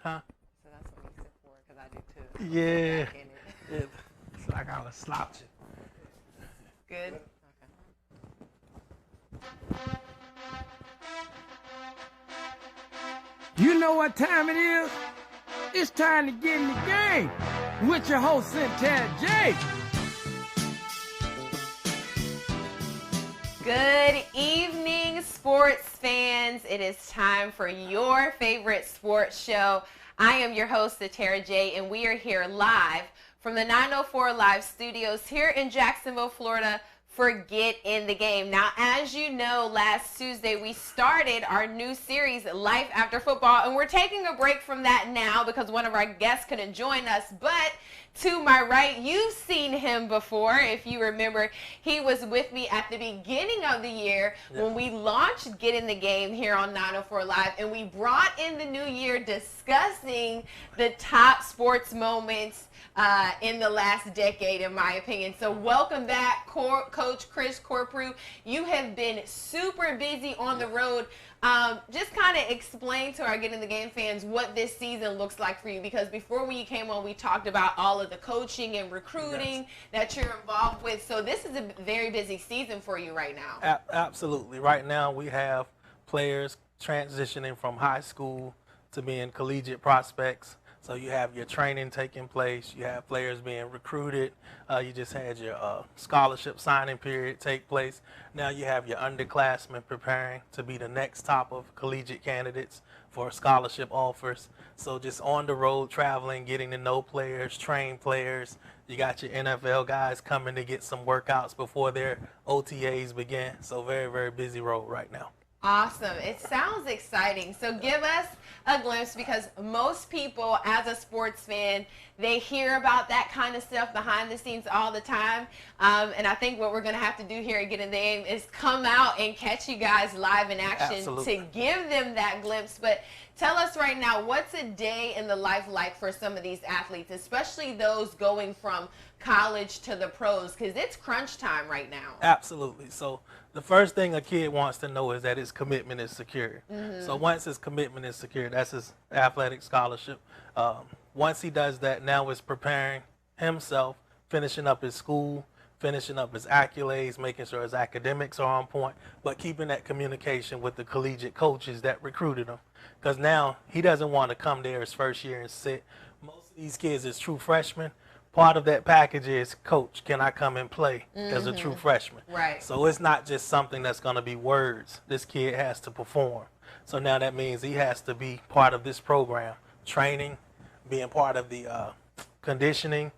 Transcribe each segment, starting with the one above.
Huh? So that's what makes it for, because I do too. Yeah. Back in it. It's like I was slouching. Good? Okay. You know what time it is? It's time to get in the game with your host, Cynthia J. Good evening, sports fans. It is time for your favorite sports show. I am your host, Tara J, and we are here live from the 904 Live Studios here in Jacksonville, Florida, for Get in the Game. Now, as you know, last Tuesday we started our new series, Life After Football, and we're taking a break from that now because one of our guests couldn't join us. But to my right, you've seen him before. If you remember, he was with me at the beginning of the year when we launched Get in the Game here on 904 Live, and we brought in the new year discussing the top sports moments in the last decade, in my opinion. So welcome back, Coach Chris Corprew. You have been super busy on the road. Just kind of explain to our Get in the Game fans what this season looks like for you, because before when you came on, we talked about all of the coaching and recruiting that you're involved with. So this is a very busy season for you right now. Absolutely. Right now we have players transitioning from high school to being collegiate prospects. So you have your training taking place, you have players being recruited, you just had your scholarship signing period take place. Now you have your underclassmen preparing to be the next top of collegiate candidates for scholarship offers. So just on the road, traveling, getting to know players, train players. You got your NFL guys coming to get some workouts before their OTAs begin. So very, very busy road right now. Awesome. It sounds exciting. So give us a glimpse, because most people, as a sports fan, they hear about that kind of stuff behind the scenes all the time. And I think what we're going to have to do here at Get in the Game is come out and catch you guys live in action. Absolutely. To give them that glimpse. But tell us right now, what's a day in the life like for some of these athletes, especially those going from college to the pros, because it's crunch time right now. Absolutely. So the first thing a kid wants to know is that his commitment is secure. So once his commitment is secure, that's his athletic scholarship. Once he does that, now it's preparing himself, finishing up his school, finishing up his accolades, making sure his academics are on point, but keeping that communication with the collegiate coaches that recruited him. Because now he doesn't want to come there his first year and sit. Most of these kids is true freshmen. Part of that package is, Coach, can I come and play as a true freshman? Right. So it's not just something that's going to be words. This kid has to perform. So now that means he has to be part of this program, training, being part of the conditioning,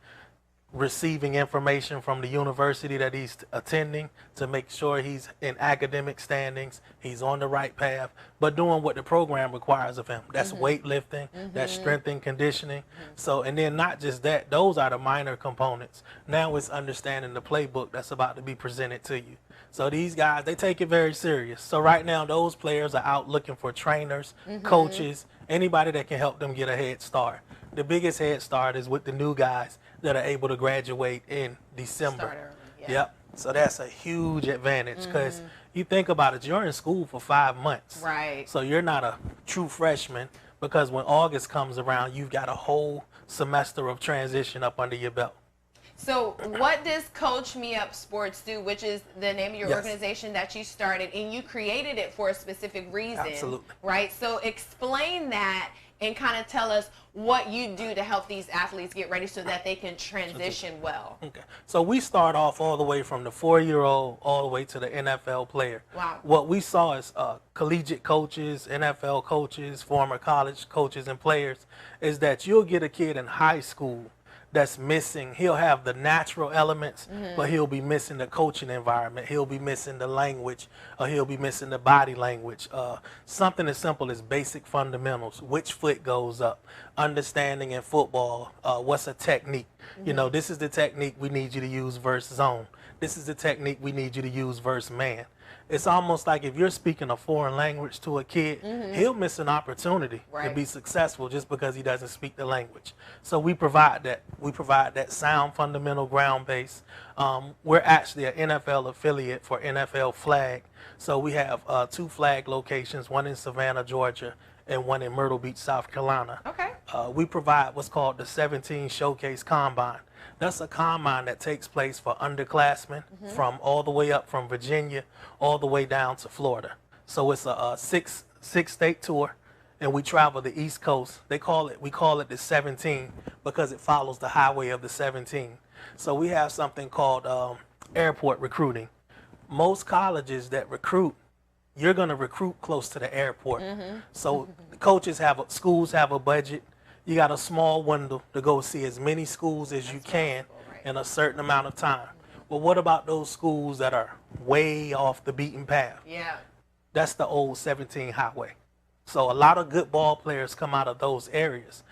receiving information from the university that he's attending to make sure he's in academic standings, he's on the right path, but doing what the program requires of him. That's weightlifting, that's strength and conditioning. So, and then not just that, those are the minor components. Now it's understanding the playbook that's about to be presented to you. So these guys, they take it very serious. So right now, those players are out looking for trainers, coaches, anybody that can help them get a head start. The biggest head start is with the new guys that are able to graduate in December. Yep. So that's a huge advantage, because you think about it, you're in school for 5 months. Right. So you're not a true freshman, because when August comes around, you've got a whole semester of transition up under your belt. So what does Coach Me Up Sports do, which is the name of your organization that you started, and you created it for a specific reason? Absolutely. Right? So explain that and kind of tell us what you do to help these athletes get ready so that they can transition well. Okay. So we start off all the way from the 4-year-old all the way to the NFL player. Wow. What we saw is collegiate coaches, NFL coaches, former college coaches and players, is that you'll get a kid in high school that's missing. He'll have the natural elements, but he'll be missing the coaching environment. He'll be missing the language, or he'll be missing the body language. Something as simple as basic fundamentals, which foot goes up, understanding in football, what's a technique. You know, this is the technique we need you to use versus zone. This is the technique we need you to use versus man. It's almost like if you're speaking a foreign language to a kid, he'll miss an opportunity to be successful just because he doesn't speak the language. So we provide that. We provide that sound, fundamental, ground base. We're actually an NFL affiliate for NFL Flag. So we have 2 flag locations, one in Savannah, Georgia, and one in Myrtle Beach, South Carolina. Okay. We provide what's called the 17 Showcase Combine. That's a combine that takes place for underclassmen from all the way up from Virginia all the way down to Florida. So it's a six-state tour, and we travel the East Coast. We call it the 17 because it follows the highway of the 17. So we have something called airport recruiting. Most colleges that recruit, you're going to recruit close to the airport. So the schools have a budget. You got a small window to go see as many schools as you can in a certain amount of time. Well, what about those schools that are way off the beaten path? Yeah. That's the old 17 highway. So a lot of good ball players come out of those areas.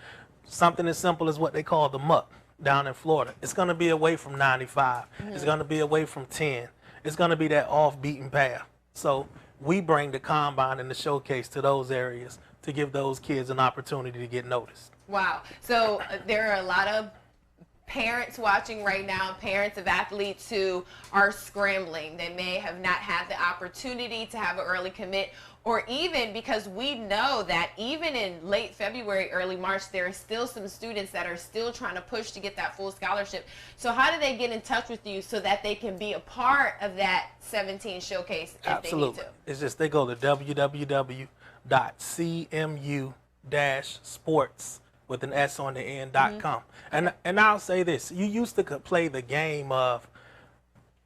Something as simple as what they call the muck down in Florida. It's going to be away from 95. It's going to be away from 10. It's going to be that off beaten path. So we bring the combine and the showcase to those areas to give those kids an opportunity to get noticed. Wow. So there are a lot of parents watching right now, parents of athletes who are scrambling. They may have not had the opportunity to have an early commit, or even because we know that even in late February, early March, there are still some students that are still trying to push to get that full scholarship. So how do they get in touch with you so that they can be a part of that 17 showcase if Absolutely. they need to? It's just they go to www.cmu-sports with an S on the end.com. And I'll say this, you used to play the game of,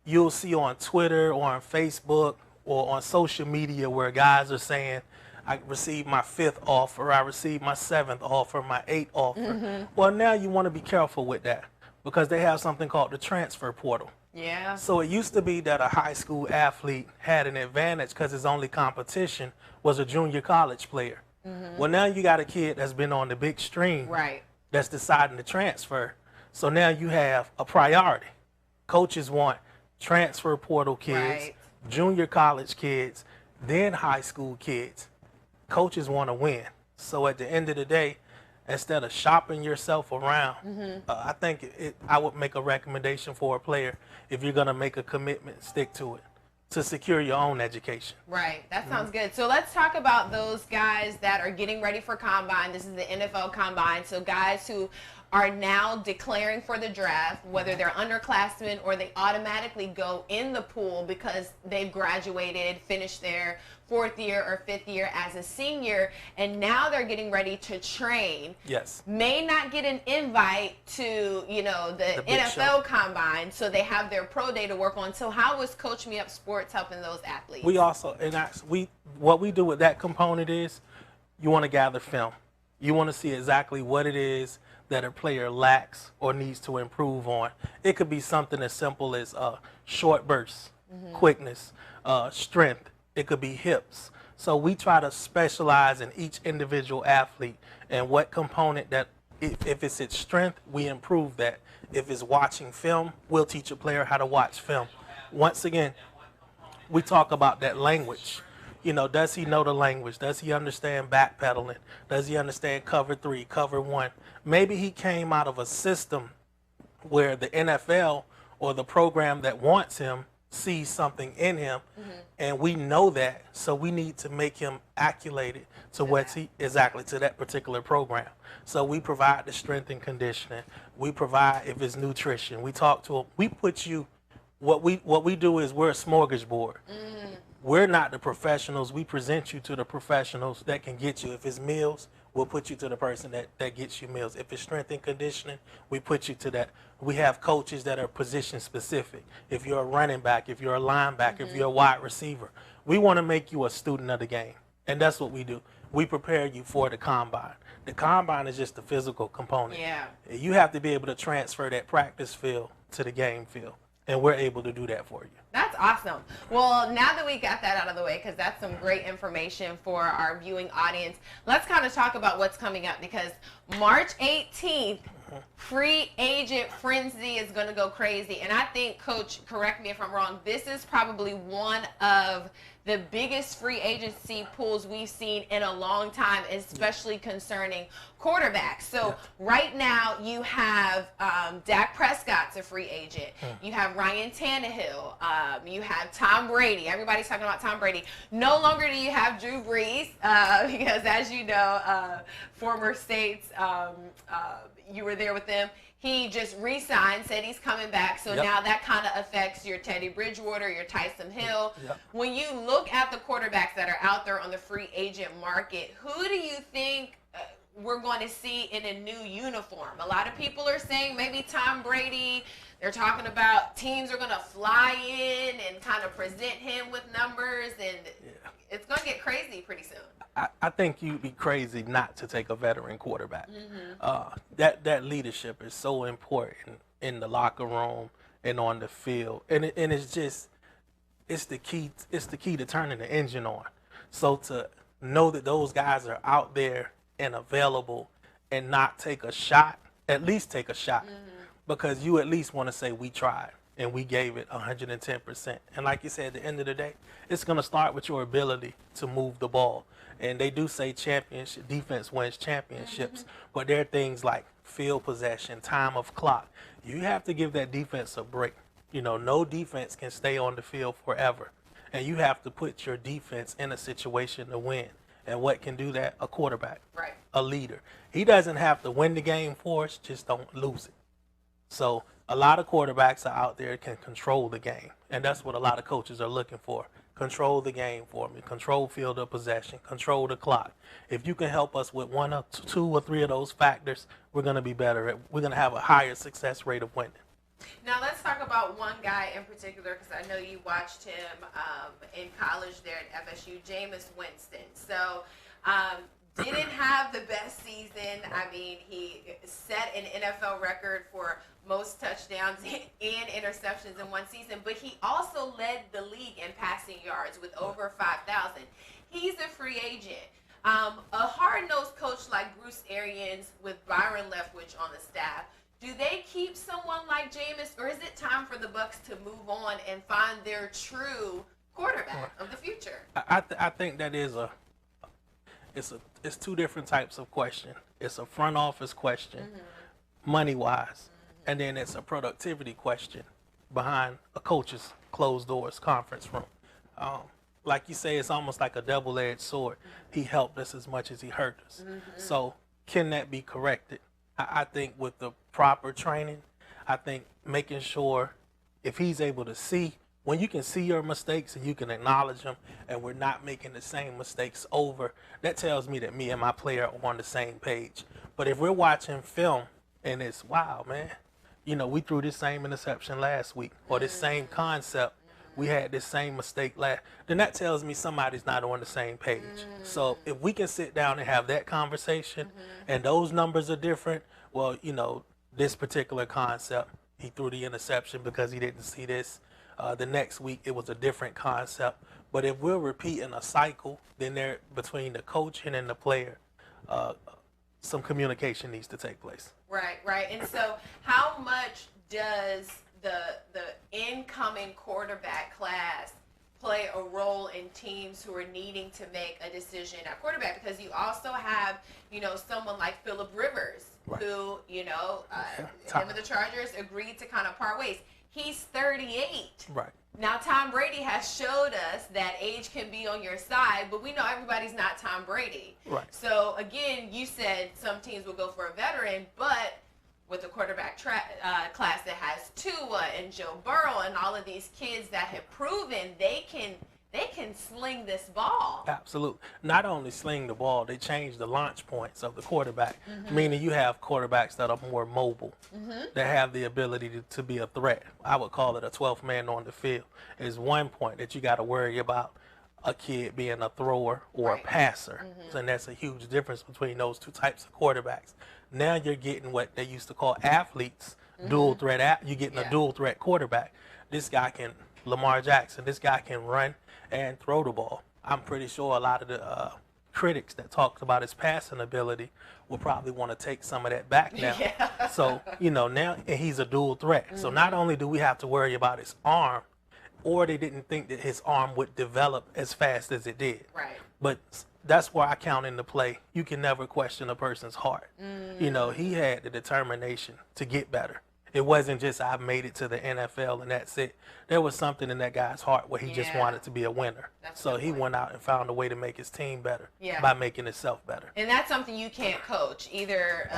you'll see on Twitter or on Facebook or on social media where guys are saying, I received my 5th offer, I received my 7th offer, my 8th offer. Well, now you want to be careful with that because they have something called the transfer portal. Yeah. So it used to be that a high school athlete had an advantage because his only competition was a junior college player. Well, now you got a kid that's been on the big stream that's deciding to transfer. So now you have a priority. Coaches want transfer portal kids, junior college kids, then high school kids. Coaches want to win. So at the end of the day, instead of shopping yourself around, I think I would make a recommendation for a player, if you're going to make a commitment, stick to it, to secure your own education. Right. That sounds good. So let's talk about those guys that are getting ready for combine. This is the NFL combine. So guys who are now declaring for the draft, whether they're underclassmen or they automatically go in the pool because they've graduated, finished their 4th year or 5th year as a senior, and now they're getting ready to train. Yes. May not get an invite to, the NFL combine, so they have their pro day to work on. So how is Coach Me Up Sports helping those athletes? We also, what we do with that component is, you want to gather film. You want to see exactly what it is that a player lacks or needs to improve on. It could be something as simple as short bursts, quickness, strength. It could be hips. So we try to specialize in each individual athlete and what component that, if it's its strength, we improve that. If it's watching film, we'll teach a player how to watch film. Once again, we talk about that language. Does he know the language? Does he understand backpedaling? Does he understand cover 3, cover 1? Maybe he came out of a system where the NFL or the program that wants him sees something in him, and we know that, so we need to make him acclimated to to that particular program. So we provide the strength and conditioning. We provide, if it's nutrition, we talk to him. We put you, what we do is we're a smorgasbord. We're not the professionals. We present you to the professionals that can get you. If it's meals, we'll put you to the person that gets you meals. If it's strength and conditioning, we put you to that. We have coaches that are position specific. If you're a running back, if you're a linebacker, if you're a wide receiver, we want to make you a student of the game. And that's what we do. We prepare you for the combine. The combine is just the physical component. Yeah. You have to be able to transfer that practice field to the game field. And we're able to do that for you. That's awesome. Well, now that we got that out of the way, because that's some great information for our viewing audience, let's kind of talk about what's coming up, because March 18th Free agent frenzy is going to go crazy. And I think, Coach, correct me if I'm wrong, this is probably one of the biggest free agency pools we've seen in a long time, especially concerning quarterbacks. So right now you have Dak Prescott's a free agent. You have Ryan Tannehill. You have Tom Brady. Everybody's talking about Tom Brady. No longer do you have Drew Brees because, as you know, former Saints, you were there with them. He just re-signed, said he's coming back. So now that kind of affects your Teddy Bridgewater, your Taysom Hill. When you look at the quarterbacks that are out there on the free agent market, who do you think we're going to see in a new uniform? A lot of people are saying maybe Tom Brady. They're talking about teams are going to fly in and kind of present him with numbers, and it's going to get crazy pretty soon. I think you'd be crazy not to take a veteran quarterback. That leadership is so important in the locker room and on the field, and it's the key to turning the engine on. So to know that those guys are out there and available and not take a shot, at least take a shot, because you at least want to say we tried and we gave it 110%. And like you said, at the end of the day, it's going to start with your ability to move the ball. And they do say championship defense wins championships, but there are things like field possession, time of clock. You have to give that defense a break. You know, no defense can stay on the field forever, and you have to put your defense in a situation to win. And what can do that? A quarterback, a leader. He doesn't have to win the game for us, just don't lose it. So a lot of quarterbacks are out there can control the game, and that's what a lot of coaches are looking for. Control the game for me, control field of possession, control the clock. If you can help us with one or two or three of those factors, we're going to be better. We're going to have a higher success rate of winning. Now let's talk about one guy in particular, because I know you watched him in college there at FSU, Jameis Winston. So didn't have the best season. I mean, he set an NFL record for most touchdowns and interceptions in one season, but he also led the league in passing yards with over 5,000. He's a free agent. A hard-nosed coach like Bruce Arians with Byron Leftwich on the staff, do they keep someone like Jameis, or is it time for the Bucs to move on and find their true quarterback of the future? I think that is it's two different types of question. It's a front office question, money-wise, and then it's a productivity question behind a coach's closed doors conference room. Like you say, it's almost like a double-edged sword. He helped us as much as he hurt us. So can that be corrected? I think with the proper training, I think making sure if he's able to see, when you can see your mistakes and you can acknowledge them, and we're not making the same mistakes over, that tells me that me and my player are on the same page. But if we're watching film and it's, wow, man, you know, we threw this same interception last week, or this same concept, we had this same mistake last, then that tells me somebody's not on the same page. So if we can sit down and have that conversation and those numbers are different, well, you know, this particular concept, he threw the interception because he didn't see this. The next week it was a different concept. But if we're repeating a cycle, then there between the coach and then the player, some communication needs to take place. Right. And so how much does the incoming quarterback class play a role in teams who are needing to make a decision at quarterback? Because you also have, you know, someone like Phillip Rivers, who, you know, him and the Chargers agreed to kind of part ways. He's 38. Right. Now, Tom Brady has showed us that age can be on your side, but we know everybody's not Tom Brady. Right. So, again, you said some teams will go for a veteran, but with a quarterback class that has Tua and Joe Burrow and all of these kids that have proven they can sling this ball. Absolutely. Not only sling the ball, they change the launch points of the quarterback, meaning you have quarterbacks that are more mobile, that have the ability to be a threat. I would call it a 12th man on the field. Is one point that you got to worry about a kid being a thrower or a passer. And that's a huge difference between those two types of quarterbacks. Now you're getting what they used to call athletes, dual threat. You're getting a dual threat quarterback. This guy can, Lamar Jackson, this guy can run and throw the ball. I'm pretty sure a lot of the critics that talked about his passing ability will probably want to take some of that back now. Yeah. So, now and he's a dual threat. So not only do we have to worry about his arm, or they didn't think that his arm would develop as fast as it did. Right. But that's where I count into play. You can never question a person's heart. He had the determination to get better. It wasn't just I've made it to the NFL and that's it. There was something in that guy's heart where he just wanted to be a winner. So he went out and found a way to make his team better by making himself better. And that's something you can't coach. Either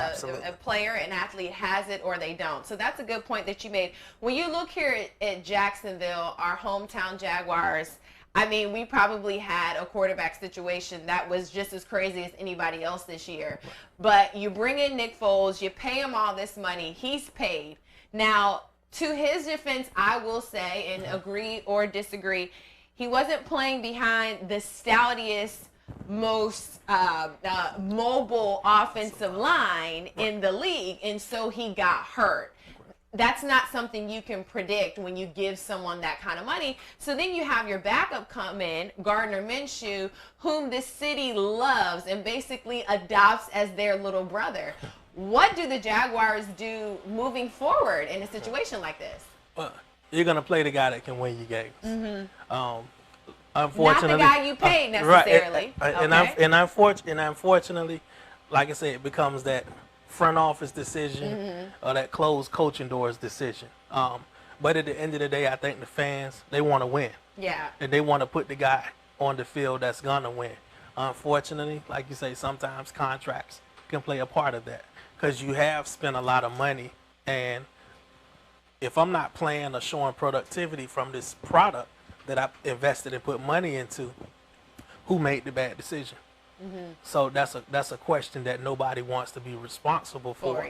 a player, an athlete has it or they don't. So that's a good point that you made. When you look here at Jacksonville, our hometown Jaguars, I mean, we probably had a quarterback situation that was just as crazy as anybody else this year. But you bring in Nick Foles, you pay him all this money, he's paid. Now, to his defense, I will say, and agree or disagree, he wasn't playing behind the stoutiest, most mobile offensive line in the league, and so he got hurt. That's not something you can predict when you give someone that kind of money. So then you have your backup come in, Gardner Minshew, whom this city loves and basically adopts as their little brother. What do the Jaguars do moving forward in a situation like this? Well, you're going to play the guy that can win you games. Not Unfortunately, the guy you paid necessarily. Right. And unfortunately, like I said, it becomes that front office decision or that closed coaching doors decision. But at the end of the day, I think the fans, they want to win. Yeah. And they want to put the guy on the field that's going to win. Unfortunately, like you say, sometimes contracts can play a part of that because you have spent a lot of money. And if I'm not playing or showing productivity from this product that I invested and put money into, who made the bad decision? So that's a question that nobody wants to be responsible for.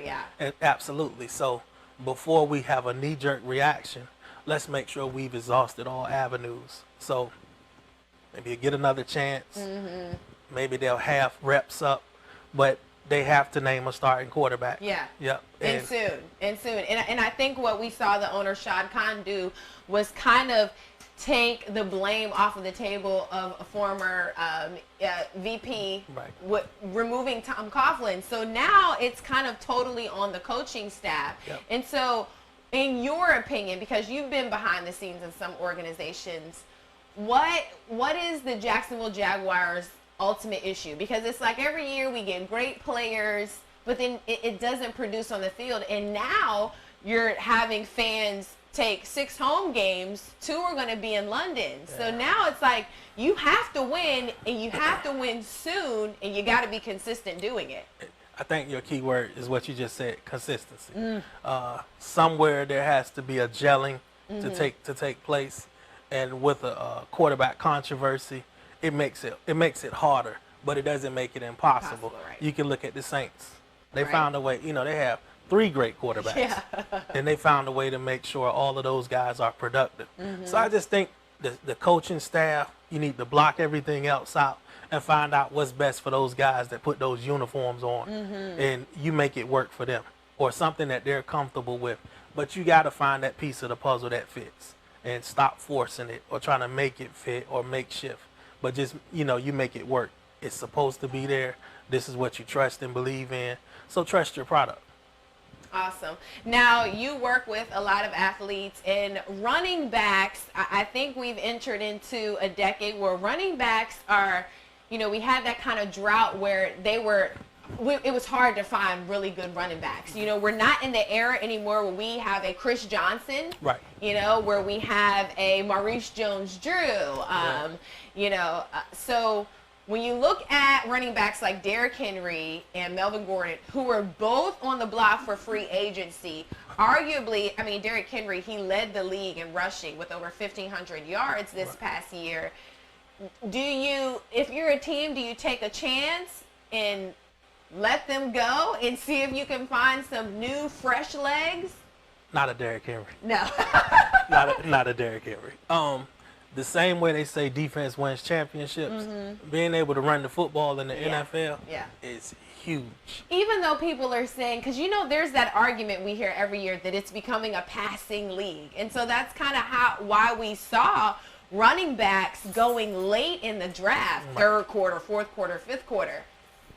Absolutely. So before we have a knee-jerk reaction, let's make sure we've exhausted all avenues. So maybe you get another chance. Maybe they'll have reps up, but they have to name a starting quarterback. Yep. And soon. And I think what we saw the owner Shad Khan do was kind of take the blame off of the table of a former VP removing Tom Coughlin. So now it's kind of totally on the coaching staff. And so in your opinion, because you've been behind the scenes in some organizations, what is the Jacksonville Jaguars' ultimate issue? Because it's like every year we get great players, but then it doesn't produce on the field. And now you're having fans take 6 home games, 2 are going to be in London. So now it's like you have to win, and you have to win soon, and you got to be consistent doing it. I think your key word is what you just said, consistency. Somewhere there has to be a gelling to take place, and with a quarterback controversy, it makes it harder, but it doesn't make it impossible. You can look at the Saints. They found a way. They have 3 great quarterbacks, and they found a way to make sure all of those guys are productive. So I just think the coaching staff, you need to block everything else out and find out what's best for those guys that put those uniforms on, and you make it work for them or something that they're comfortable with. But you got to find that piece of the puzzle that fits and stop forcing it or trying to make it fit or makeshift. But just, you make it work. It's supposed to be there. This is what you trust and believe in. So trust your product. Awesome. Now, you work with a lot of athletes and running backs. I think we've entered into a decade where running backs are, we had that kind of drought where it was hard to find really good running backs. We're not in the era anymore where we have a Chris Johnson, where we have a Maurice Jones-Drew, so when you look at running backs like Derrick Henry and Melvin Gordon, who were both on the block for free agency, arguably, Derrick Henry, he led the league in rushing with over 1,500 yards this past year. If you're a team, do you take a chance and let them go and see if you can find some new, fresh legs? Not a Derrick Henry. No. not a Derrick Henry. The same way they say defense wins championships, being able to run the football in the NFL is huge. Even though people are saying, because there's that argument we hear every year that it's becoming a passing league. And so that's kind of why we saw running backs going late in the draft, Right. third quarter, fourth quarter, fifth quarter.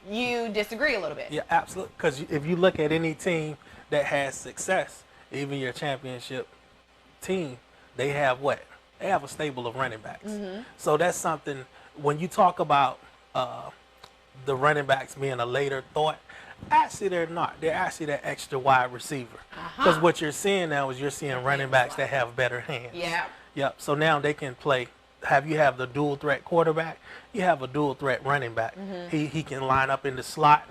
You disagree a little bit. Yeah, absolutely. Because if you look at any team that has success, even your championship team, they have what? They have a stable of running backs. So that's something, when you talk about the running backs being a later thought, actually they're not. They're actually that extra wide receiver. Because what you're seeing now is you're seeing running backs that have better hands. Yeah. Yep. So now they can play. You have the dual threat quarterback. You have a dual threat running back. He can line up in the slot.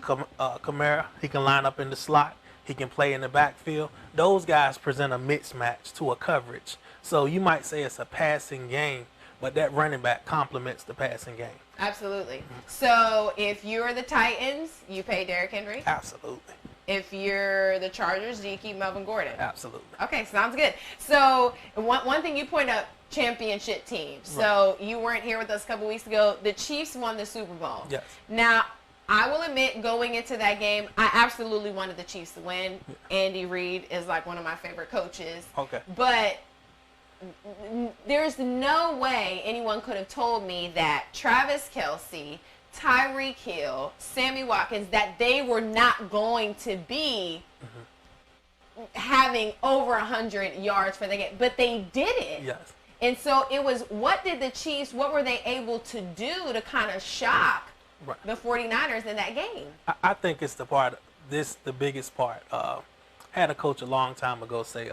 Kamara, he can line up in the slot. He can play in the backfield. Those guys present a mismatch to a coverage. So you might say it's a passing game, but that running back complements the passing game. Absolutely. So if you're the Titans, you pay Derrick Henry. Absolutely. If you're the Chargers, do you keep Melvin Gordon? Absolutely. Okay, sounds good. So one thing you point out, championship teams. So you weren't here with us a couple weeks ago. The Chiefs won the Super Bowl. Yes. Now, I will admit, going into that game, I absolutely wanted the Chiefs to win. Andy Reid is like one of my favorite coaches. Okay. But there's no way anyone could have told me that Travis Kelce, Tyreek Hill, Sammy Watkins, that they were not going to be having over 100 yards for the game. But they did it. Yes. And so it was, what did the Chiefs, what were they able to do to kind of shock the 49ers in that game? I think it's the biggest part. Had a coach a long time ago say,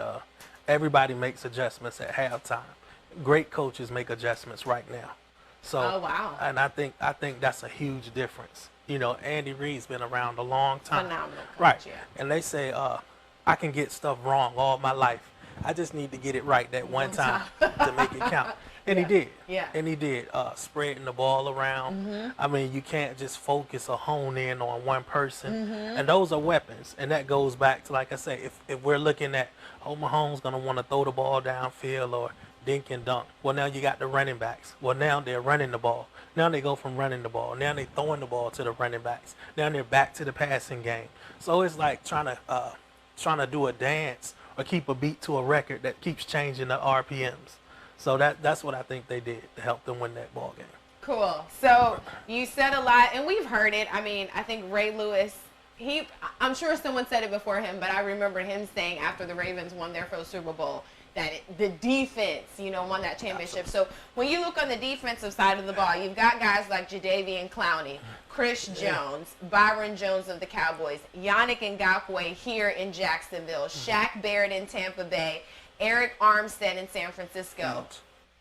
everybody makes adjustments at halftime. Great coaches make adjustments right now. So, oh, wow. And I think that's a huge difference. You know, Andy Reid's been around a long time. Phenomenal coach, right. Yeah. And they say, I can get stuff wrong all my life. I just need to get it right that one time to make it count. And he did. Yeah. And he did. Spreading the ball around. I mean, you can't just focus or hone in on one person. And those are weapons. And that goes back to, like I say, if we're looking at, Mahomes going to want to throw the ball downfield or dink and dunk. Well, now you got the running backs. Well, now they're running the ball. Now they go from running the ball. Now they're throwing the ball to the running backs. Now they're back to the passing game. So it's like trying to do a dance or keep a beat to a record that keeps changing the RPMs. So that's what I think they did to help them win that ball game. Cool. So you said a lot, and we've heard it. I mean, I think Ray Lewis, I'm sure someone said it before him, but I remember him saying after the Ravens won their first Super Bowl that the defense, won that championship. Absolutely. So when you look on the defensive side of the ball, you've got guys like Jadeveon Clowney, Chris Jones, Byron Jones of the Cowboys, Yannick Ngakoue here in Jacksonville, Shaq Barrett in Tampa Bay, Eric Armstead in San Francisco.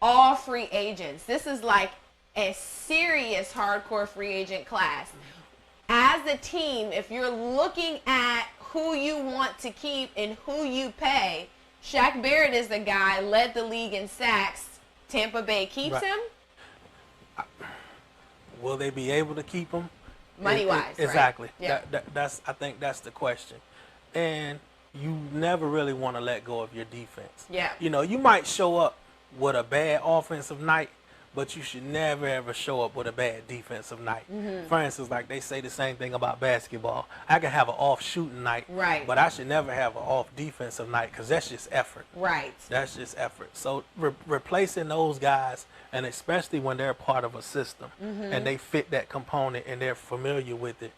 All free agents. This is like a serious hardcore free agent class. As a team, if you're looking at who you want to keep and who you pay, Shaq Barrett is the guy, led the league in sacks. Tampa Bay keeps him. Will they be able to keep him? Money-wise, exactly. Right? Yeah. I think that's the question. And you never really want to let go of your defense. Yeah. You might show up with a bad offensive night, but you should never, ever show up with a bad defensive night. For instance, like they say the same thing about basketball. I can have an off shooting night, Right. but I should never have an off defensive night because that's just effort. Right. That's just effort. So replacing those guys, and especially when they're part of a system and they fit that component and they're familiar with it,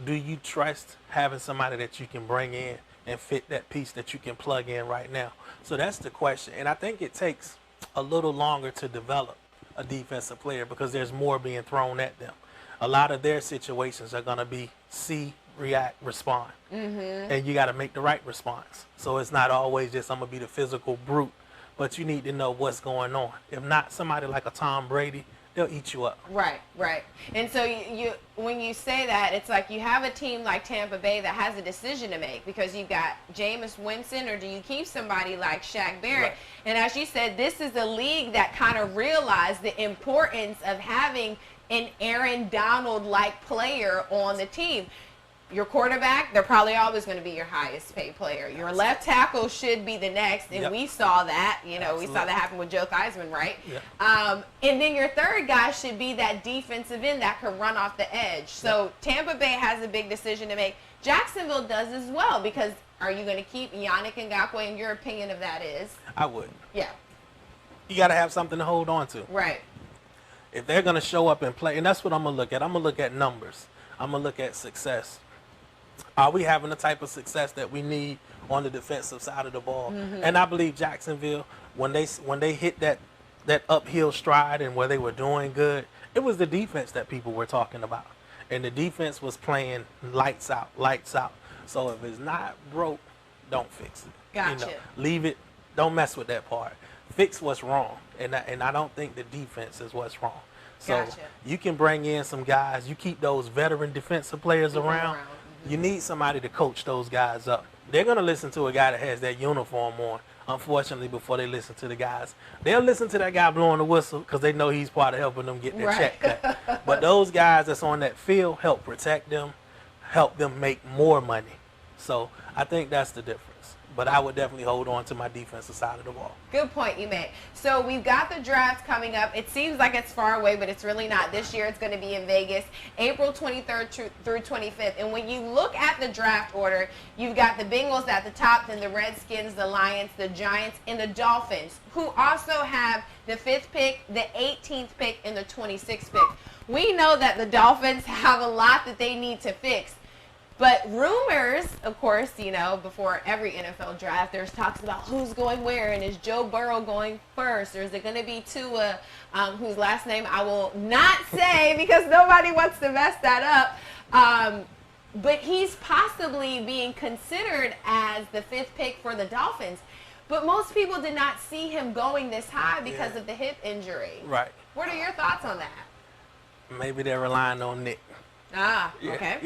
do you trust having somebody that you can bring in and fit that piece that you can plug in right now? So that's the question. And I think it takes a little longer to develop a defensive player because there's more being thrown at them. A lot of their situations are going to be see, react, respond. And you got to make the right response. So it's not always just I'm going to be the physical brute, but you need to know what's going on. If not, somebody like a Tom Brady, they'll eat you up. Right. And so you when you say that, it's like you have a team like Tampa Bay that has a decision to make because you've got Jameis Winston, or do you keep somebody like Shaq Barrett? Right. And as you said, this is a league that kind of realized the importance of having an Aaron Donald-like player on the team. Your quarterback, they're probably always going to be your highest paid player. Your left tackle should be the next, and we saw that. We saw that happen with Joe Theismann, right? Yeah. And then your third guy should be that defensive end that can run off the edge. So Tampa Bay has a big decision to make. Jacksonville does as well, because are you going to keep Yannick Ngakoue, and your opinion of that is? I would. Yeah. You got to have something to hold on to. Right. If they're going to show up and play, and that's what I'm going to look at. I'm going to look at numbers. I'm going to look at success. Are we having the type of success that we need on the defensive side of the ball? Mm-hmm. And I believe Jacksonville, when they hit that uphill stride and where they were doing good, it was the defense that people were talking about. And the defense was playing lights out, lights out. So if it's not broke, don't fix it. Gotcha. Leave it. Don't mess with that part. Fix what's wrong. And I don't think the defense is what's wrong. So Gotcha. you can bring in some guys. You keep those veteran defensive players around. Mm-hmm. You need somebody to coach those guys up. They're going to listen to a guy that has that uniform on, unfortunately, before they listen to the guys. They'll listen to that guy blowing the whistle because they know he's part of helping them get their check cut. But those guys that's on that field help protect them, help them make more money. So I think that's the difference. But I would definitely hold on to my defensive side of the ball. Good point you made. So we've got the draft coming up. It seems like it's far away, but it's really not. This year it's going to be in Vegas, April 23rd through 25th. And when you look at the draft order, you've got the Bengals at the top, then the Redskins, the Lions, the Giants, and the Dolphins, who also have the 5th pick, the 18th pick, and the 26th pick. We know that the Dolphins have a lot that they need to fix. But rumors, of course, before every NFL draft, there's talks about who's going where, and is Joe Burrow going first, or is it going to be Tua, whose last name I will not say because nobody wants to mess that up. But he's possibly being considered as the 5th pick for the Dolphins. But most people did not see him going this high because of the hip injury. Right. What are your thoughts on that? Maybe they're relying on Nick. Okay.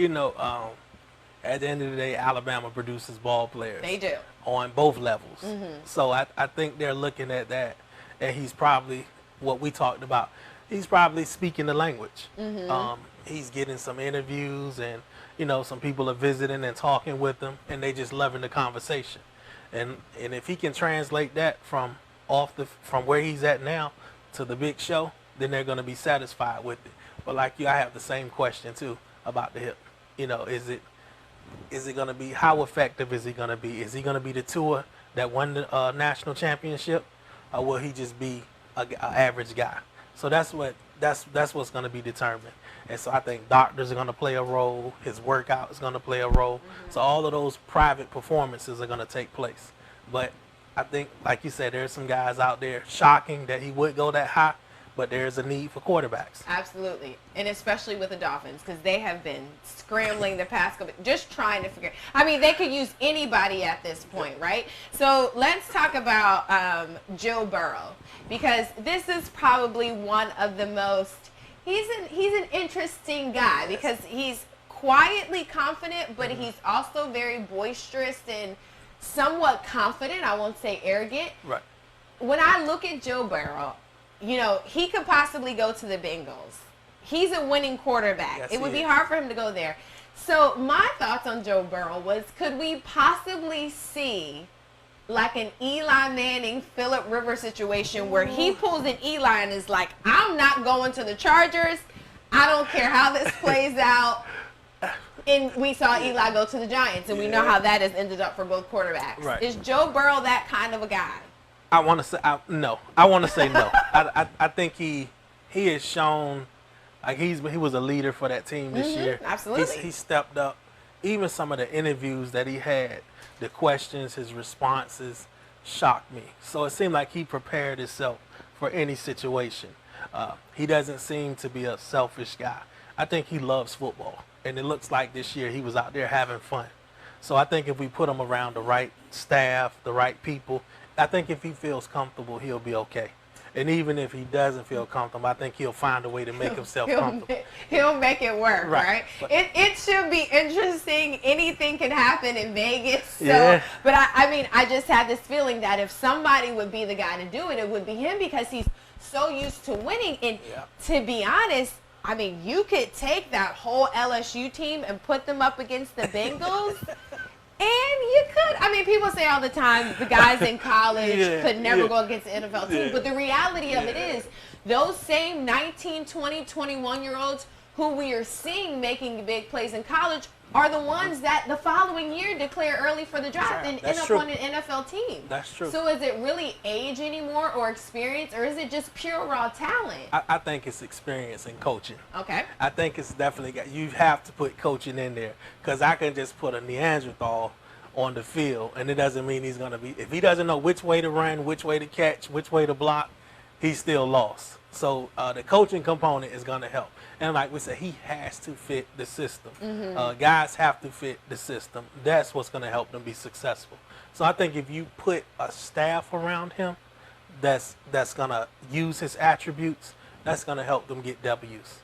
At the end of the day, Alabama produces ball players. They do. On both levels. Mm-hmm. So I think they're looking at that, and he's probably, what we talked about, he's probably speaking the language. Mm-hmm. He's getting some interviews, and, some people are visiting and talking with him, and they just loving the conversation. And if he can translate that from where he's at now to the big show, then they're going to be satisfied with it. But like you, I have the same question, too, about the hip. Is it going to be, how effective is he going to be? Is he going to be the Tua that won the national championship, or will he just be an average guy? So that's what's going to be determined. And so I think doctors are going to play a role. His workout is going to play a role. Mm-hmm. So all of those private performances are going to take place. But I think, like you said, there's some guys out there, shocking that he would go that high. But there's a need for quarterbacks. Absolutely. And especially with the Dolphins, because they have been scrambling the past couple, just trying to figure. I mean, they could use anybody at this point, right? So let's talk about Joe Burrow, because this is probably one of the most, he's an interesting guy because he's quietly confident, but he's also very boisterous and somewhat confident. I won't say arrogant. Right. When I look at Joe Burrow, he could possibly go to the Bengals. He's a winning quarterback. Yes, it would be hard for him to go there. So my thoughts on Joe Burrow was, could we possibly see like an Eli Manning, Phillip Rivers situation where he pulls an Eli and is like, I'm not going to the Chargers. I don't care how this plays out. And we saw Eli go to the Giants, and we know how that has ended up for both quarterbacks. Right. Is Joe Burrow that kind of a guy? I want to say no. I want to say no. I think he has shown like he was a leader for that team this year. Absolutely. He stepped up. Even some of the interviews that he had, the questions, his responses shocked me. So it seemed like he prepared himself for any situation. He doesn't seem to be a selfish guy. I think he loves football. And it looks like this year he was out there having fun. So I think if we put him around the right staff, the right people, I think if he feels comfortable, he'll be okay. And even if he doesn't feel comfortable, I think he'll find a way to make himself comfortable. He'll make it work, right? But it should be interesting. Anything can happen in Vegas. So, yeah. But I just had this feeling that if somebody would be the guy to do it, it would be him, because he's so used to winning. And to be honest, I mean, you could take that whole LSU team and put them up against the Bengals. And you could. I mean, people say all the time the guys in college could never go against the NFL team. But the reality of it is those same 19, 20, 21-year-olds who we are seeing making big plays in college are the ones that the following year declare early for the draft and end up on an NFL team. That's true. So is it really age anymore or experience, or is it just pure raw talent? I think it's experience and coaching. Okay. I think it's definitely you have to put coaching in there, because I can just put a Neanderthal on the field, and it doesn't mean he's going to be, if he doesn't know which way to run, which way to catch, which way to block, he's still lost. So the coaching component is going to help. And like we said, he has to fit the system. Guys have to fit the system. That's what's going to help them be successful. So I think if you put a staff around him that's going to use his attributes, that's going to help them get W's.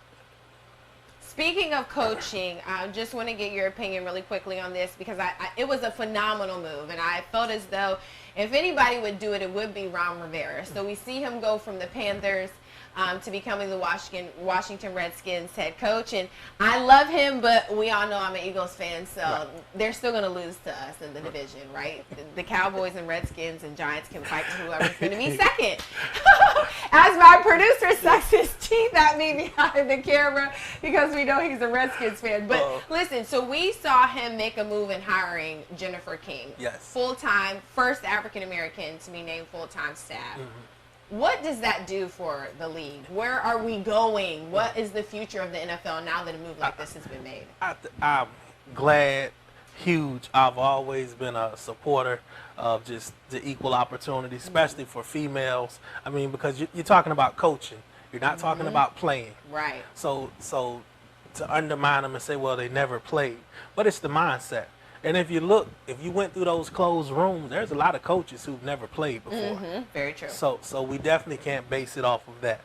Speaking of coaching, I just want to get your opinion really quickly on this, because it was a phenomenal move, and I felt as though if anybody would do it, it would be Ron Rivera. So we see him go from the Panthers to becoming the Washington Redskins head coach, and I love him, but we all know I'm an Eagles fan, so they're still going to lose to us in the division, right? The Cowboys and Redskins and Giants can fight to whoever's going to be second. As my producer sucks his teeth at me behind the camera because we know he's a Redskins fan. But listen, so we saw him make a move in hiring Jennifer King. Yes. Full-time, first African-American to be named full-time staff. What does that do for the league? Where are we going? What is the future of the NFL now that a move like this has been made? I'm glad, huge. I've always been a supporter of just the equal opportunity, especially for females. I mean, because you're talking about coaching. You're not talking about playing. Right. So to undermine them and say, well, they never played. But it's the mindset. And if you look, if you went through those closed rooms, there's a lot of coaches who've never played before. Very true. So we definitely can't base it off of that.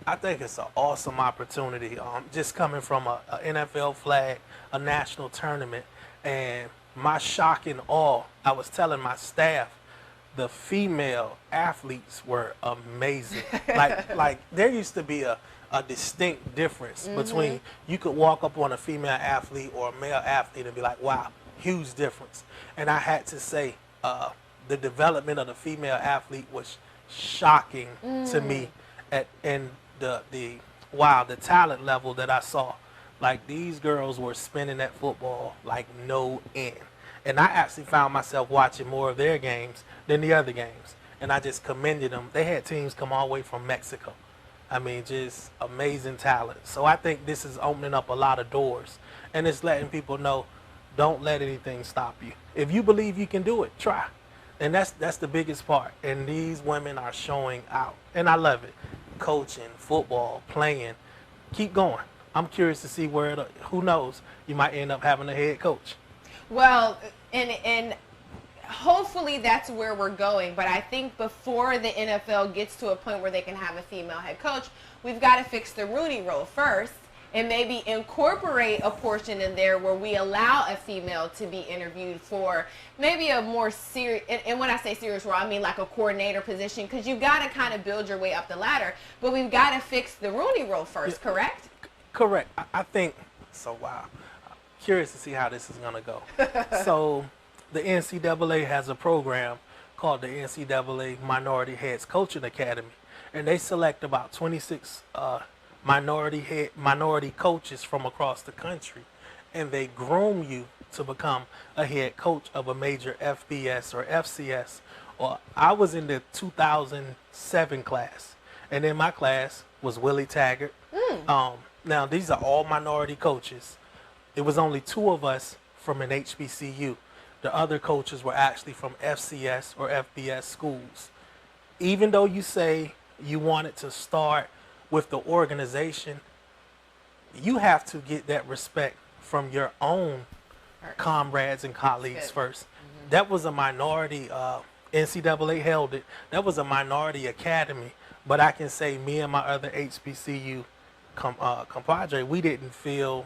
I think it's an awesome opportunity. Just coming from a NFL flag, a national tournament, and my shock and awe, I was telling my staff, the female athletes were amazing. like there used to be a distinct difference between, you could walk up on a female athlete or a male athlete and be like, wow, huge difference. And I had to say, the development of the female athlete was shocking to me, and the talent level that I saw. Like, these girls were spinning that football like no end. And I actually found myself watching more of their games than the other games. And I just commended them. They had teams come all the way from Mexico. I mean, just amazing talent. So I think this is opening up a lot of doors. And it's letting people know, don't let anything stop you. If you believe you can do it, try. And that's the biggest part. And these women are showing out. And I love it. Coaching, football, playing. Keep going. I'm curious to see where, who knows, you might end up having a head coach. Well, and hopefully that's where we're going. But I think before the NFL gets to a point where they can have a female head coach, we've got to fix the Rooney Rule first, and maybe incorporate a portion in there where we allow a female to be interviewed for maybe a more serious, and when I say serious role, I mean like a coordinator position, because you've got to kind of build your way up the ladder. But we've got to fix the Rooney Rule first, correct? Correct. I think, so wow. Curious to see how this is going to go. So the NCAA has a program called the NCAA Minority Heads Coaching Academy, and they select about 26 minority coaches from across the country, and they groom you to become a head coach of a major FBS or FCS. Or I was in the 2007 class, and in my class was Willie Taggart. Now these are all minority coaches. It was only 2 of us from an HBCU. The other coaches were actually from FCS or FBS schools. Even though you say you wanted to start with the organization, you have to get that respect from your own comrades and colleagues first. That was a minority, NCAA held it. That was a minority academy. But I can say me and my other HBCU compadre, we didn't feel,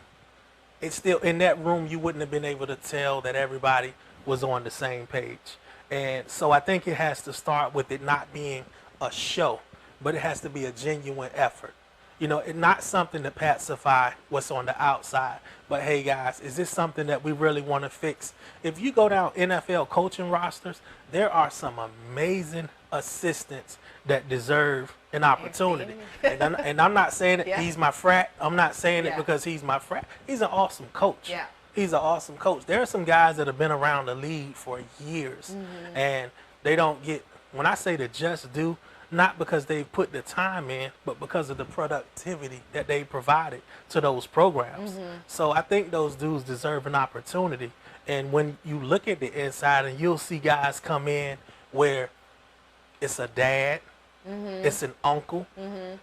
it's still in that room, you wouldn't have been able to tell that everybody was on the same page. And so I think it has to start with it not being a show, but it has to be a genuine effort. You know, it's not something to pacify what's on the outside, but hey guys, is this something that we really want to fix? If you go down NFL coaching rosters, there are some amazing assistants that deserve an opportunity. And I'm not saying that he's my frat. I'm not saying it because he's my frat. He's an awesome coach. He's an awesome coach. There are some guys that have been around the league for years, and they don't get, when I say the just due, not because they've put the time in, but because of the productivity that they provided to those programs. So I think those dudes deserve an opportunity. And when you look at the inside, and you'll see guys come in where it's a dad, it's an uncle,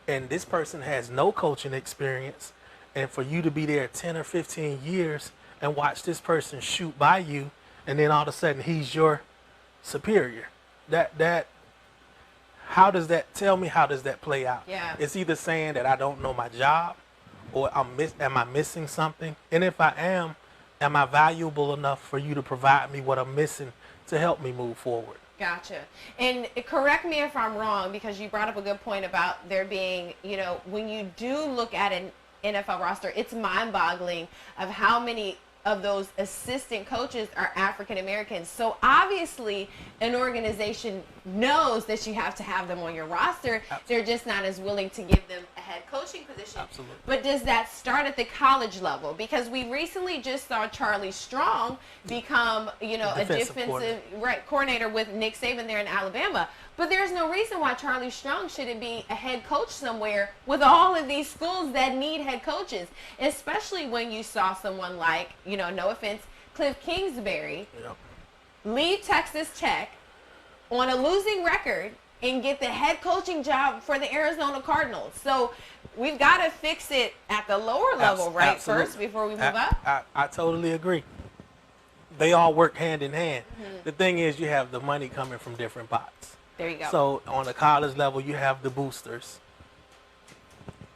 and this person has no coaching experience. And for you to be there 10 or 15 years and watch this person shoot by you, and then all of a sudden he's your superior. How does that, tell me, how does that play out? Yeah. It's either saying that I don't know my job, or am I missing something? And if I am I valuable enough for you to provide me what I'm missing to help me move forward? Gotcha. And correct me if I'm wrong, because you brought up a good point about there being, you know, when you do look at an NFL roster, it's mind-boggling of how many of those assistant coaches are African Americans. So obviously an organization knows that you have to have them on your roster. Absolutely. They're just not as willing to give them a head coaching position. Absolutely. But does that start at the college level? Because we recently just saw Charlie Strong become, you know, a defensive coordinator with Nick Saban there in Alabama. But there's no reason why Charlie Strong shouldn't be a head coach somewhere with all of these schools that need head coaches, especially when you saw someone like, you know, no offense, Cliff Kingsbury leave Texas Tech on a losing record and get the head coaching job for the Arizona Cardinals. So we've got to fix it at the lower level, right, Absolutely. first before we move up? I totally agree. They all work hand in hand. The thing is, you have the money coming from different pots. There you go. So on the college level, you have the boosters.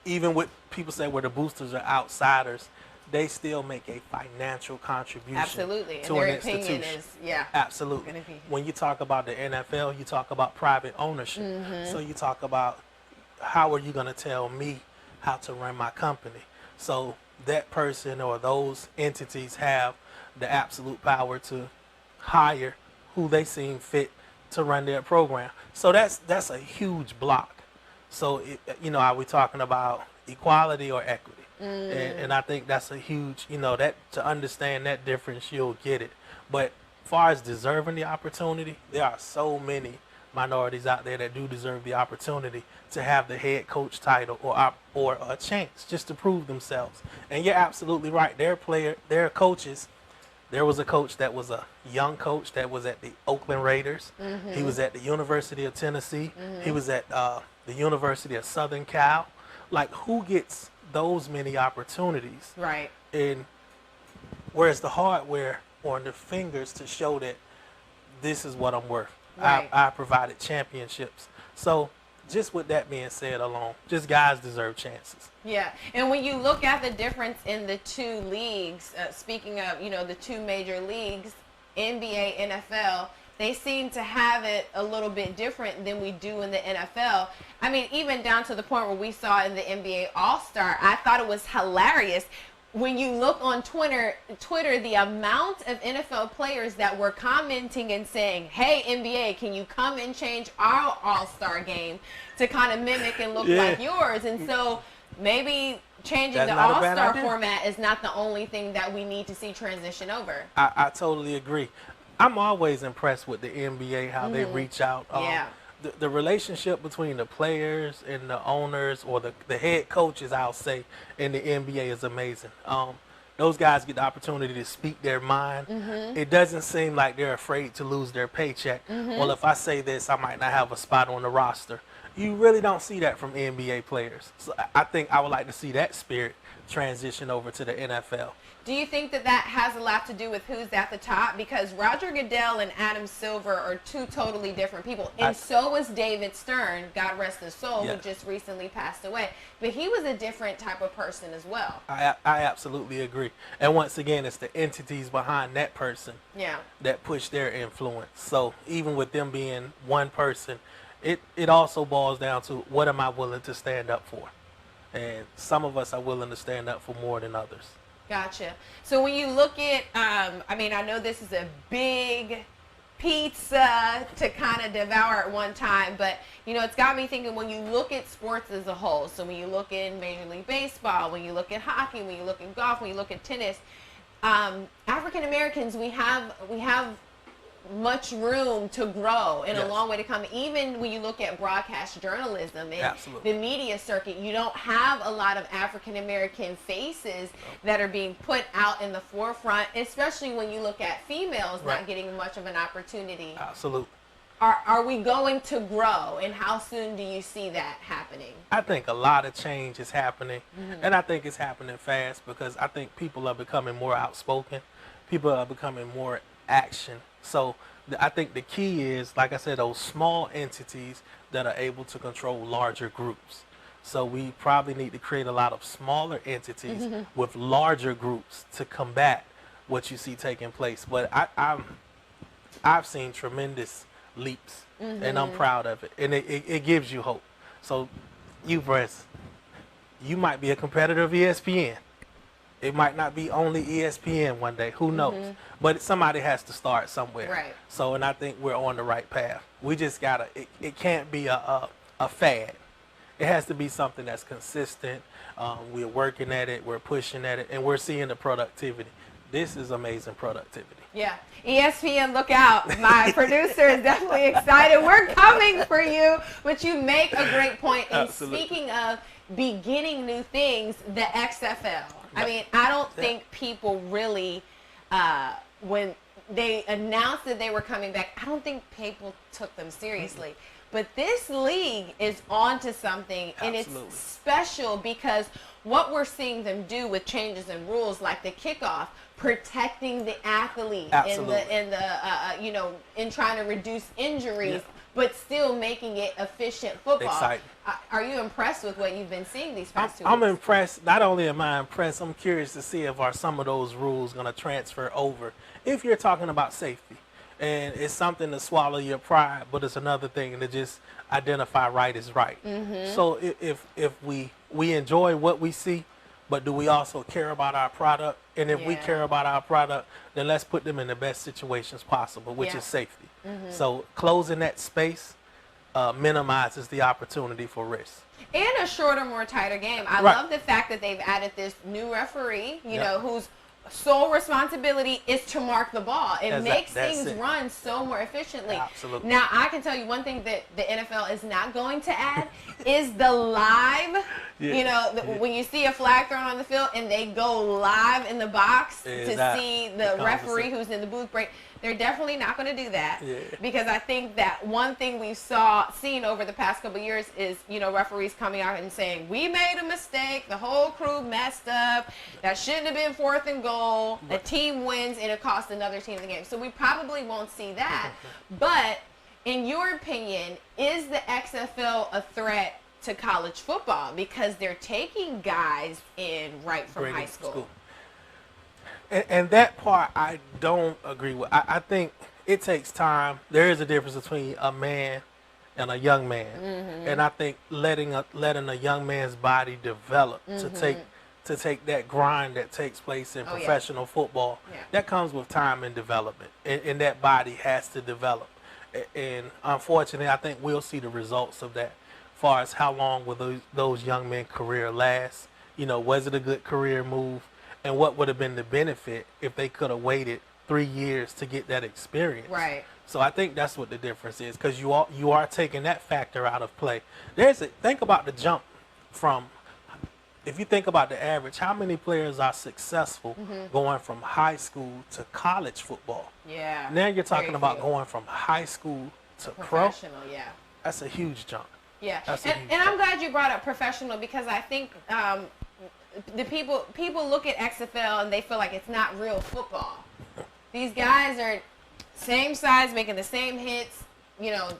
Even with people say where the boosters are outsiders, they still make a financial contribution. Absolutely. And to their an opinion institution. is, yeah. Absolutely. Gonna be- When you talk about the NFL, you talk about private ownership. So you talk about, how are you going to tell me how to run my company? So that person or those entities have the absolute power to hire who they seem fit to run their program. So that's a huge block. So you know, are we talking about equality or equity? And I think that's a huge, you know, that to understand that difference, you'll get it. But as far as deserving the opportunity, there are so many minorities out there that do deserve the opportunity to have the head coach title or a chance just to prove themselves. And you're absolutely right. Their coaches. There was a coach that was a young coach that was at the Oakland Raiders. He was at the University of Tennessee. He was at the University of Southern Cal. Like, who gets those many opportunities? Right. And where's the hardware on the fingers to show that this is what I'm worth? Right. I provided championships. So just with that being said alone, just guys deserve chances. Yeah, and when you look at the difference in the two leagues, speaking of, you know, the two major leagues, NBA, NFL, they seem to have it a little bit different than we do in the NFL. I mean, even down to the point where we saw in the NBA All-Star, I thought it was hilarious. When you look on Twitter, the amount of NFL players that were commenting and saying, hey, NBA, can you come and change our All-Star game to kind of mimic and look like yours? And so maybe changing the All-Star format is not the only thing that we need to see transition over. I totally agree. I'm always impressed with the NBA, how they reach out. The relationship between the players and the owners, or the head coaches, I'll say, in the NBA is amazing. Those guys get the opportunity to speak their mind. It doesn't seem like they're afraid to lose their paycheck. Well, if I say this, I might not have a spot on the roster. You really don't see that from NBA players. So I think I would like to see that spirit transition over to the NFL. Do you think that that has a lot to do with who's at the top? Because Roger Goodell and Adam Silver are two totally different people. And so was David Stern, God rest his soul, who just recently passed away. But he was a different type of person as well. I absolutely agree. And once again, it's the entities behind that person that push their influence. So even with them being one person, it also boils down to, what am I willing to stand up for? And some of us are willing to stand up for more than others. Gotcha. So when you look at, I mean, I know this is a big pizza to kind of devour at one time, but, you know, it's got me thinking, when you look at sports as a whole, so when you look in Major League Baseball, when you look at hockey, when you look at golf, when you look at tennis, African Americans, we have much room to grow and a long way to come. Even when you look at broadcast journalism and the media circuit, you don't have a lot of African American faces that are being put out in the forefront, especially when you look at females not getting much of an opportunity. Absolutely. Are we going to grow, and how soon do you see that happening? I think a lot of change is happening, and I think it's happening fast because I think people are becoming more outspoken. People are becoming more action. So I think the key is, like I said, those small entities that are able to control larger groups. So we probably need to create a lot of smaller entities with larger groups to combat what you see taking place. But I've seen tremendous leaps, and I'm proud of it, and it gives you hope. So you, Bress, you might be a competitor of ESPN. It might not be only ESPN one day, who knows? But somebody has to start somewhere. Right. So, and I think we're on the right path. We just gotta, it can't be a fad. It has to be something that's consistent. We're working at it, we're pushing at it, and we're seeing the productivity. This is amazing productivity. Yeah. ESPN, look out. My producer is definitely excited. We're coming for you. But you make a great point. And speaking of beginning new things, the XFL. I mean, I don't think people really, when they announced that they were coming back, I don't think people took them seriously. But this league is on to something, and it's special because what we're seeing them do with changes in rules like the kickoff, protecting the athlete in trying to reduce injuries, but still making it efficient football. Exciting. Are you impressed with what you've been seeing these past 2 weeks? I'm impressed. Not only am I impressed, I'm curious to see if some of those rules going to transfer over. If you're talking about safety, and it's something to swallow your pride, but it's another thing to just identify right is right. So if we enjoy what we see, but do we also care about our product? And if we care about our product, then let's put them in the best situations possible, which is safety. So closing that space minimizes the opportunity for risk. And a shorter, more tighter game. I love the fact that they've added this new referee, you know, whose sole responsibility is to mark the ball. It makes things run so more efficiently. Absolutely. Now, I can tell you one thing that the NFL is not going to add is the live, you know, when you see a flag thrown on the field and they go live in the box to see the referee who's in the booth break. They're definitely not going to do that because I think that one thing we've seen over the past couple of years is, you know, referees coming out and saying, we made a mistake, the whole crew messed up, that shouldn't have been 4th and goal, the team wins and it costs another team the game. So we probably won't see that. But in your opinion, is the XFL a threat to college football because they're taking guys in right from high school? And that part I don't agree with. I think it takes time. There is a difference between a man and a young man. And I think letting a young man's body develop to take that grind that takes place in professional football, that comes with time and development. And that body has to develop. And unfortunately, I think we'll see the results of that. As far as how long will those young men's career last? You know, was it a good career move? And what would have been the benefit if they could have waited 3 years to get that experience? Right. So I think that's what the difference is, because you are taking that factor out of play. Think about the jump from, if you think about the average, how many players are successful going from high school to college football? Yeah. Now you're talking about going from high school to professional. pro. That's a huge jump. Yeah. And I'm glad you brought up professional because I think the people look at XFL and they feel like it's not real football. These guys are same size, making the same hits, you know,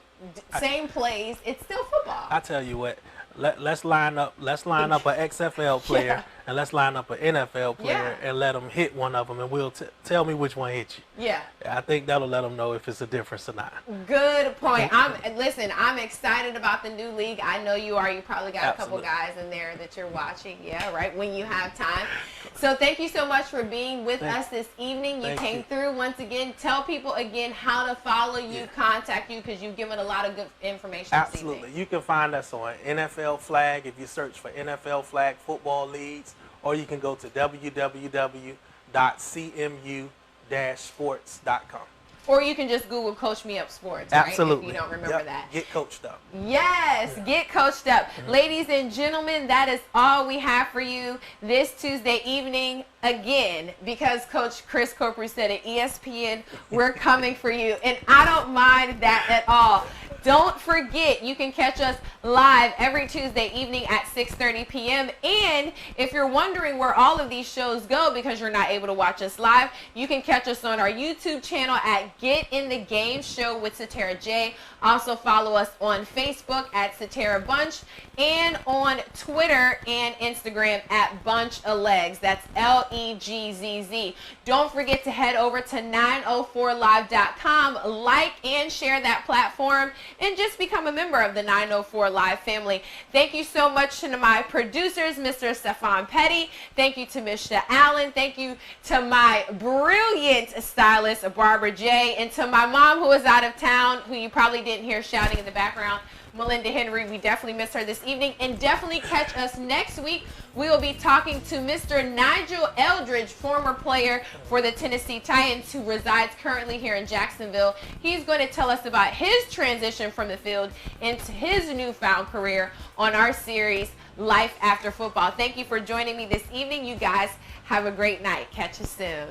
same plays. It's still football. I tell you what, let's line up an XFL player and let's line up an NFL player and let them hit one of them, and we'll tell me which one hit you. Yeah. I think that'll let them know if it's a difference or not. Good point. I'm excited about the new league. I know you are. You probably got a couple guys in there that you're watching. Yeah, right, when you have time. So thank you so much for being with us this evening. You came through once again. Tell people again how to follow you, contact you, because you've given a lot of good information this evening. You can find us on NFL Flag if you search for NFL Flag Football Leagues, or you can go to www.nflflag.com www.cmu-sports.com. Or you can just Google Coach Me Up Sports, right? Absolutely. If you don't remember that. Get coached up. Yes, get coached up. Ladies and gentlemen, that is all we have for you this Tuesday evening. Again, because Coach Chris Corprew said at ESPN, we're coming for you. And I don't mind that at all. Don't forget, you can catch us live every Tuesday evening at 6:30 p.m. And if you're wondering where all of these shows go because you're not able to watch us live, you can catch us on our YouTube channel at Get in the Game Show with Satara J. Also follow us on Facebook at Satara Bunch and on Twitter and Instagram at Bunch of Legs. That's LEGZZ. Don't forget to head over to 904live.com, like and share that platform, and just become a member of the 904 Live family. Thank you so much to my producers, Mr. Stefan Petty. Thank you to Mr. Allen. Thank you to my brilliant stylist, Barbara J. And to my mom who is out of town, who you probably didn't hear shouting in the background, Melinda Henry. We definitely miss her this evening. And definitely catch us next week. We will be talking to Mr. Nigel Eldridge, former player for the Tennessee Titans, who resides currently here in Jacksonville. He's going to tell us about his transition from the field into his newfound career on our series, Life After Football. Thank you for joining me this evening. You guys have a great night. Catch you soon.